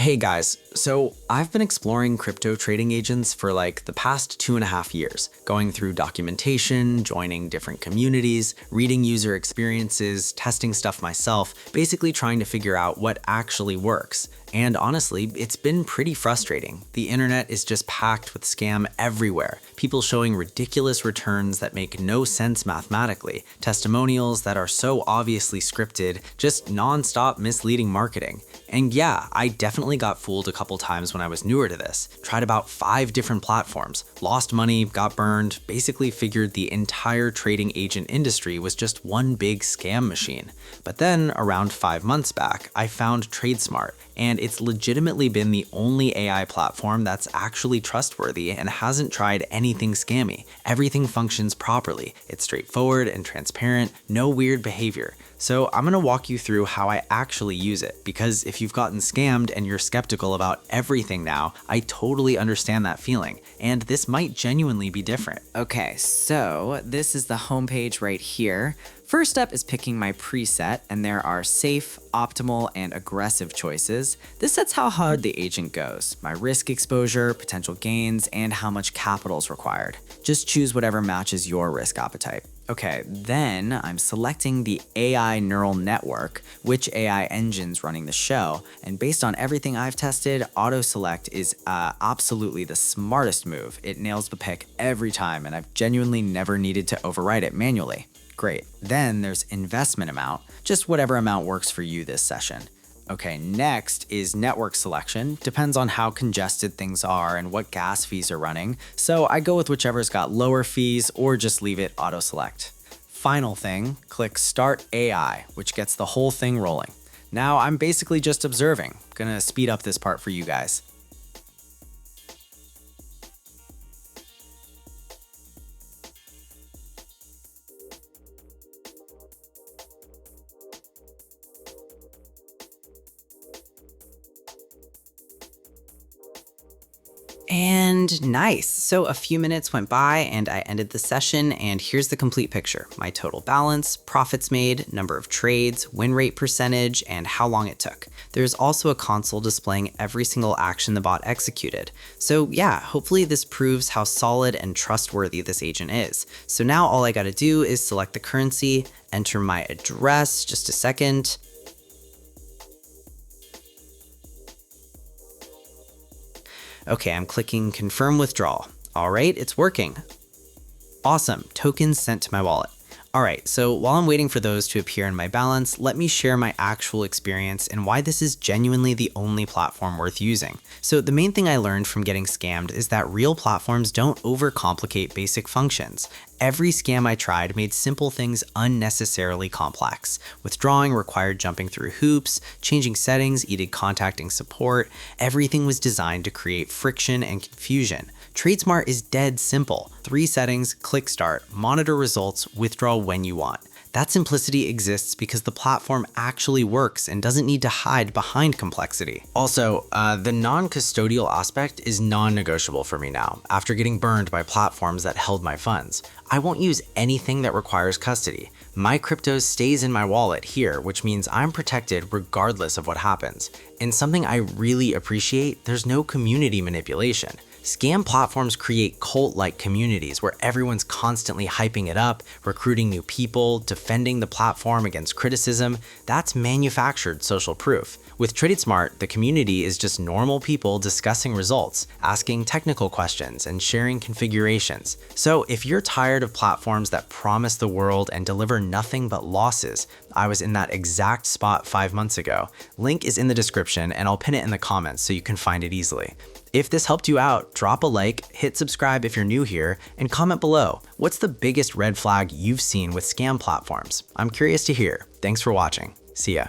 Hey guys, so I've been exploring crypto trading agents for like the past 2.5 years, going through documentation, joining different communities, reading user experiences, testing stuff myself, basically trying to figure out what actually works. And honestly, it's been pretty frustrating. The internet is just packed with scam everywhere. People showing ridiculous returns that make no sense mathematically, testimonials that are so obviously scripted, just non-stop misleading marketing. And yeah, I definitely got fooled a couple times when I was newer to this. Tried about 5 different platforms, lost money, got burned, basically figured the entire trading agent industry was just one big scam machine. But then, around 5 months back, I found TradeSmart, and it's legitimately been the only AI platform that's actually trustworthy and hasn't tried anything scammy. Everything functions properly. It's straightforward and transparent, no weird behavior. So I'm gonna walk you through how I actually use it, because if you've gotten scammed and you're skeptical about everything now, I totally understand that feeling, and this might genuinely be different. Okay, so this is the homepage right here. First up is picking my preset, and there are safe, optimal, and aggressive choices. This sets how hard the agent goes, my risk exposure, potential gains, and how much capital is required. Just choose whatever matches your risk appetite. Okay, then I'm selecting the AI neural network, which AI engine's running the show, and based on everything I've tested, auto select is absolutely the smartest move. It nails the pick every time, and I've genuinely never needed to overwrite it manually. Great. Then there's investment amount, just whatever amount works for you this session. Okay, next is network selection. Depends on how congested things are and what gas fees are running, so I go with whichever's got lower fees or just leave it auto select. Final thing, click Start AI, which gets the whole thing rolling. Now I'm basically just observing. Gonna speed up this part for you guys. And nice. So a few minutes went by and I ended the session, and here's the complete picture. My total balance, profits made, number of trades, win rate percentage, and how long it took. There's also a console displaying every single action the bot executed. So yeah, hopefully this proves how solid and trustworthy this agent is. So now all I gotta do is select the currency, enter my address, just a second. Okay, I'm clicking confirm withdrawal. All right, it's working. Awesome, tokens sent to my wallet. All right, so while I'm waiting for those to appear in my balance, let me share my actual experience and why this is genuinely the only platform worth using. So the main thing I learned from getting scammed is that real platforms don't overcomplicate basic functions. Every scam I tried made simple things unnecessarily complex. Withdrawing required jumping through hoops, changing settings needed contacting support. Everything was designed to create friction and confusion. TradeSmart is dead simple. 3 settings, click start, monitor results, withdraw when you want. That simplicity exists because the platform actually works and doesn't need to hide behind complexity. Also, the non-custodial aspect is non-negotiable for me now, after getting burned by platforms that held my funds. I won't use anything that requires custody. My crypto stays in my wallet here, which means I'm protected regardless of what happens. And something I really appreciate, there's no community manipulation. Scam platforms create cult-like communities where everyone's constantly hyping it up, recruiting new people, defending the platform against criticism. That's manufactured social proof. With TradeSmart, the community is just normal people discussing results, asking technical questions, and sharing configurations. So if you're tired of platforms that promise the world and deliver nothing but losses, I was in that exact spot 5 months ago. Link is in the description, and I'll pin it in the comments so you can find it easily. If this helped you out, drop a like, hit subscribe if you're new here, and comment below. What's the biggest red flag you've seen with scam platforms? I'm curious to hear. Thanks for watching. See ya.